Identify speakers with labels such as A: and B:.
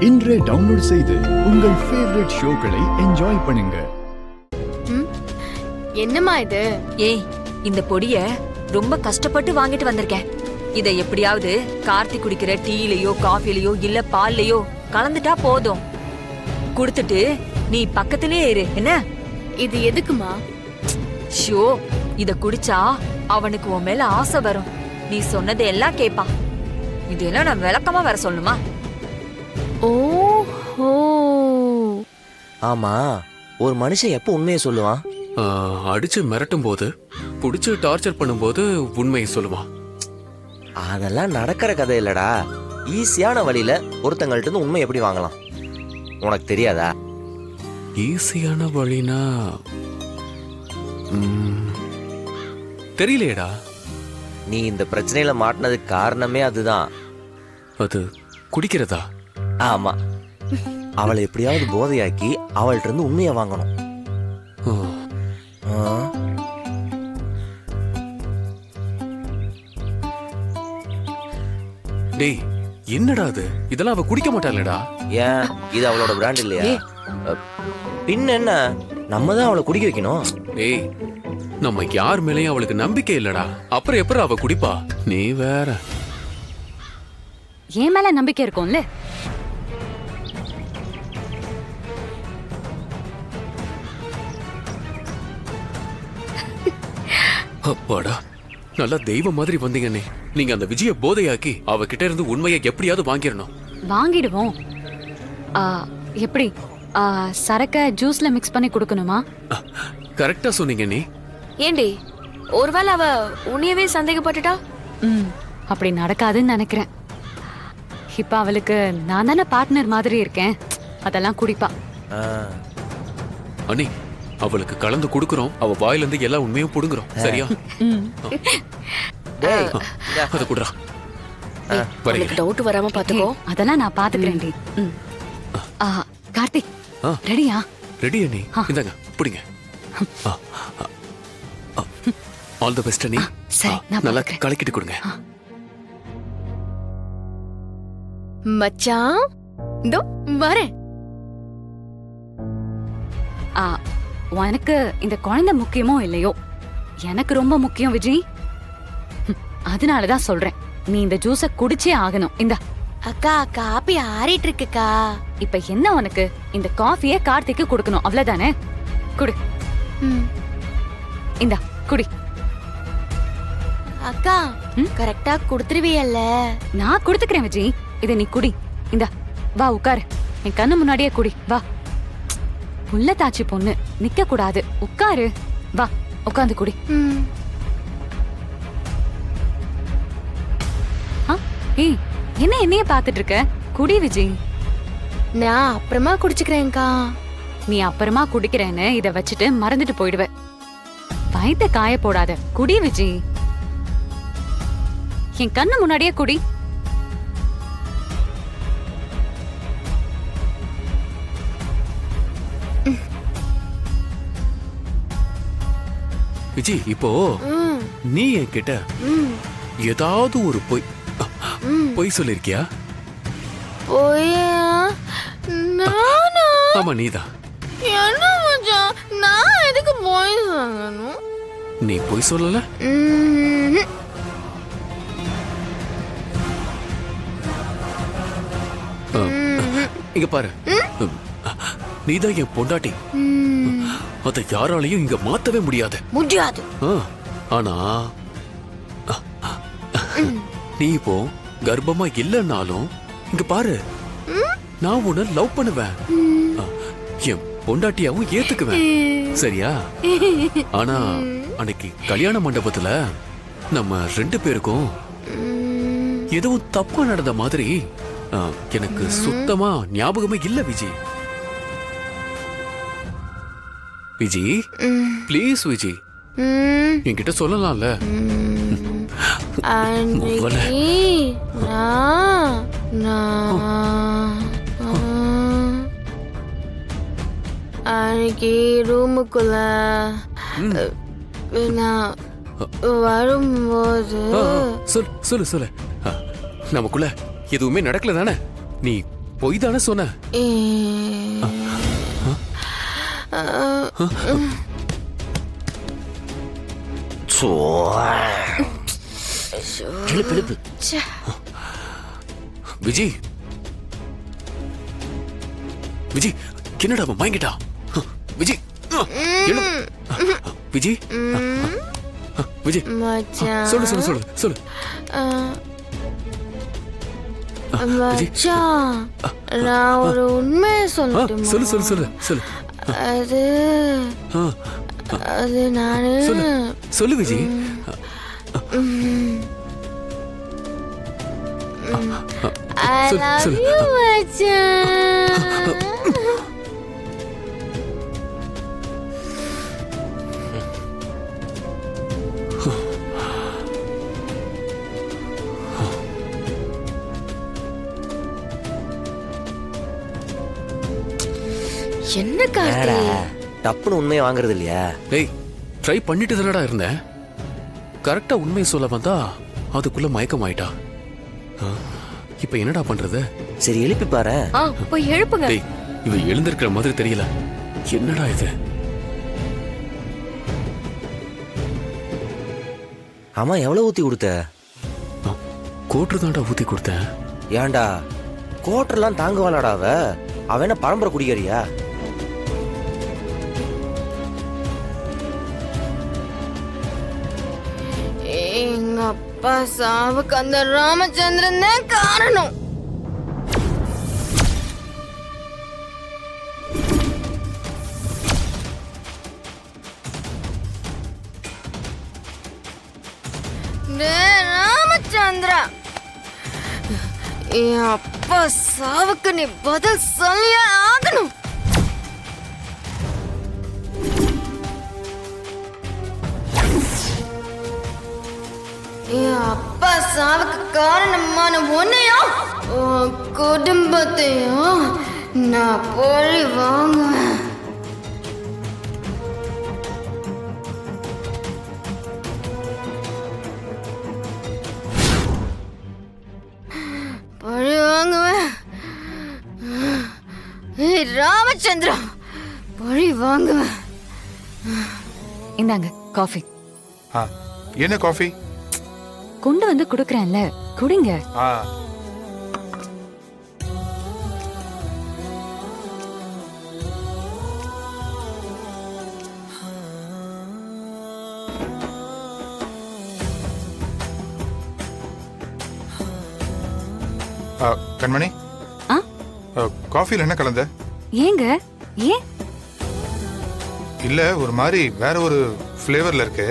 A: இன்றே டவுன்லோட் செய்து உங்கள் ஃபேவரட் ஷோக்களை என்ஜாய் பண்ணுங்க.
B: என்னம்மா இது?
C: ஏய், இந்த பொடிய ரொம்ப கஷ்டப்பட்டு வாங்கிட்டு வந்திருக்கேன். இதை எப்படியாவது கார்த்திக் குடிக்கிற டீலயோ காஃபிலயோ இல்ல பால்லயோ கலந்துட்டா போதும். குடுத்துட்டு நீ பக்கத்திலே இரு. என்ன
B: இது எதுக்குமா?
C: ஷோ, இத குடிச்சா அவனுக்கு உன் மேல ஆசை வரும். நீ சொன்னதை எல்லாம் கேட்பான். இதெல்லாம் நான் விளக்கமா வர சொல்லணுமா?
B: ஓஹோ.
D: ஆமா, ஒரு மனுஷன் எப்போ உண்மையை சொல்லுவான்?
E: அடிச்சு மிரட்டும் போது, புடிச்சு டார்ச்சர் பண்ணும்போது உண்மையை சொல்லுவான்.
D: அதெல்லாம் நடக்கிற கதை இல்லடா. ஈஸியான வழியில ஒருத்தங்கள்ட்ட இருந்து உண்மை எப்படி வாங்கலாம் உனக்கு தெரியாதா?
E: ஈஸியான வழினா தெரியலையேடா.
D: நீ இந்த பிரச்சனையில மாட்டினதுக்கு காரணமே அதுதான்.
E: அது குடிக்கிறதா?
D: ஆமா, அவளை எப்படியாவது போதையாக்கி அவள்கிட்ட இருந்து உண்மையை வாங்கணும்.
E: டேய், என்னடா அது? இதெல்லாம் அவ குடிக்க மாட்டாளடா.
D: ஏன், இது அவளோட பிராண்ட் இல்லையா? பின் என்ன, நம்ம தான் அவளை குடிக்க வைக்கணும்.
E: டேய், நம்ம யார் மேலயும் அவளுக்கு நம்பிக்கை இல்லடா. அப்புறம் எப்படி அவ குடிப்பா? நீ வேற.
F: என் மேல நம்பிக்கை இருக்கும்ல.
E: அப்பாடா, நல்லா தெய்வம் மாதிரி வந்தீங்கன்னே. நீங்க அந்த விஜய போதையாக்கி அவகிட்ட இருந்து உண்மையை எப்படியாவது வாங்கிடணும்.
F: வாங்கிடுவோம். எப்படி? சரக்க ஜூஸ்ல மிக்ஸ் பண்ணி கொடுக்கணுமா?
E: கரெக்டா சொன்னீங்க நீ.
B: ஏண்டி, ஒருவேளை அவ உன்னையவே சந்தேகப்பட்டுட்டா?
F: அப்படி நடக்காதுன்னு நினைக்கிறேன். இப்ப அவளுக்கு நான் தானே பார்ட்னர் மாதிரி இருக்கேன். அதெல்லாம் குடிப்பா.
E: அண்ணி, அவளுக்கு கலந்து குடுக்குறோம். அவ வாயில இருந்து எல்லா உண்மையும் புடுங்குறோம். சரியா? அத குடுறா.
B: எனக்கு டவுட் வராம பாத்துக்கோ.
F: அதெல்லாம் நான் பாத்துக்கிறேன். கார்த்திக், ரெடியா?
E: ரெடி அண்ணி. இந்தாங்க, புடிங்க. ஆல் தி பெஸ்ட் அண்ணி.
F: சரி, நான்
E: நல்லா கலக்கிட்டு கொடுங்க.
B: மச்சான், இதோ வரேன்.
F: உனக்கு இந்த குழந்தை முக்கியமோ இல்லையோ, எனக்கு ரொம்ப முக்கியம் விஜய். அதனாலதான் சொல்றேன், நீ இந்த ஜூஸ குடிச்சே ஆகணும். இந்த
B: அக்கா, காபி ஆறிட்டு இருக்குக்கா.
F: இப்ப என்ன உனக்கு? இந்த காஃபிய கார்த்திக்கு கொடுக்கணும், அவ்வளவுதானே? குடு. இந்த குடி.
B: அக்கா, கரெக்டா குடுத்துருவியல்ல?
F: நான் குடுத்துக்கிறேன் விஜய். இத நீ குடி. இந்த வா, உட்காரு. என் கண்ணு முன்னாடியே குடி. வா. புள்ள தாச்சி பொண்ணு, நிக்க கூடாது. உட்காரு. வா, உட்காந்து குடி. ஏய், என்ன என்னைய பாத்துட்டு இருக்க? குடி விஜய்.
B: நான் அப்புறமா குடிச்சுக்கிறேன்க்கா.
F: நீ அப்புறமா குடிக்கிறேன்னு இத வச்சுட்டு மறந்துட்டு போயிடுவ. வயித்த காய போடாத. குடி விஜய். என் கண்ணு முன்னாடியே குடி.
E: விஜய், இப்போ நீ என்கிட்ட ஏதாவது ஒரு பொய் சொல்லிருக்கியா? ஆமா, நீதான்.
B: என்ன மச்சான், நான் எதுக்கு போய் சொல்லணும்?
E: நீ பொய் சொல்லல. இங்க பாரு, நீதான் என் பொண்டாட்டி. அத யாராலையும் இங்க மாத்தவே முடியாது.
B: முடியாது.
E: ஆனா நீ இப்போ கர்ப்பமா இல்லன்னாலும் இங்க பாரு, நான் உன்னை லவ் பண்ணுவேன். என் பொண்டாட்டியாவும் ஏத்துக்குவேன். சரியா? ஆனா அன்னைக்கு கல்யாண மண்டபத்துல நம்ம 2 பேருக்கும் எதுவும் தப்பா நடந்த மாதிரி எனக்கு சுத்தமா ஞாபகமே இல்ல விஜய். விஜய், ப்ளீஸ் விஜய், என்கிட்ட சொல்லலாம்ல.
B: அன்னைக்கு ரூமுக்குள்ள வரும்போது
E: சொல்லு. நமக்குள்ள எதுவுமே நடக்கல தானே? நீ பொய் தானே சொன்ன.
B: ஏ,
D: சோ இழுப்பு இழுப்பு.
B: ச்சே.
E: விஜி விஜி என்னடா அவன் மயங்கிட்டா? விஜி எழு. விஜி விஜி
B: மச்சான்.
E: சொல்லு சொல்லு சொல்லு சொல்லு.
B: மச்சான், நான் ஒரு உண்மையை சொல்லட்டுமா?
E: சொல்லு சொல்லு சொல்லு சொல்லு.
B: அது
E: ஆ,
B: அது நானு
E: சொல்லு சொல்லு விஜி.
B: I
E: சொல்லு,
B: love
E: சொல்லு.
B: you, மச்சான். என்ன கார்த்தி?
D: டப்புன்னு உண்மையை வாங்குறது இல்லையா?
E: டேய், ட்ரை பண்ணிட்டு தானடா இருந்தேன். கரெக்டா உண்மையை சொல்ல வந்தா அதுக்குள்ள மயக்கம் ஆயிட்டா. இப்ப என்னடா பண்றது?
D: சரி எழுப்பி பாரு.
C: போய் எழுப்புங்க.
E: டேய், இவ எழுந்திருக்கிற மாதிரி தெரியல. என்னடா இது?
D: ஆமா, எவ்வளவு ஊத்தி கொடுத்த?
E: கோட்டு தான்டா ஊத்தி கொடுத்தேன்.
D: ஏன்டா கோட்டர்லாம் தாங்குவாளாடா அவ? அவ என்ன பரம்பரை குடிக்காரியா?
B: எங்க அப்பா சாவுக்கு அந்த ராமச்சந்திரன் தான் காரணம். டேய் ராமச்சந்திரா, என் அப்பா சாவுக்கு நீ பதில் சொல்லியே ஆகணும். என் அப்பா சாவுக்கு காரணமான உன்னையும் உன் குடும்பத்தையும் நான் பழி வாங்குவேன். பழி வாங்குவேன். ஏய் ராமச்சந்திரா, பழி வாங்குவேன்.
F: இந்தாங்க காஃபி.
G: ஆ, என்ன காஃபி?
F: கொண்டு வந்து குடுக்கறேன்ல, குடிங்க.
G: ஆ, கண்மணி,
F: ஆ?
G: காஃபில என்ன கலந்த?
F: ஏங்க ஏன்?
G: இல்ல, ஒரு மாதிரி வேற ஒரு ஃப்ளேவர்ல இருக்கு.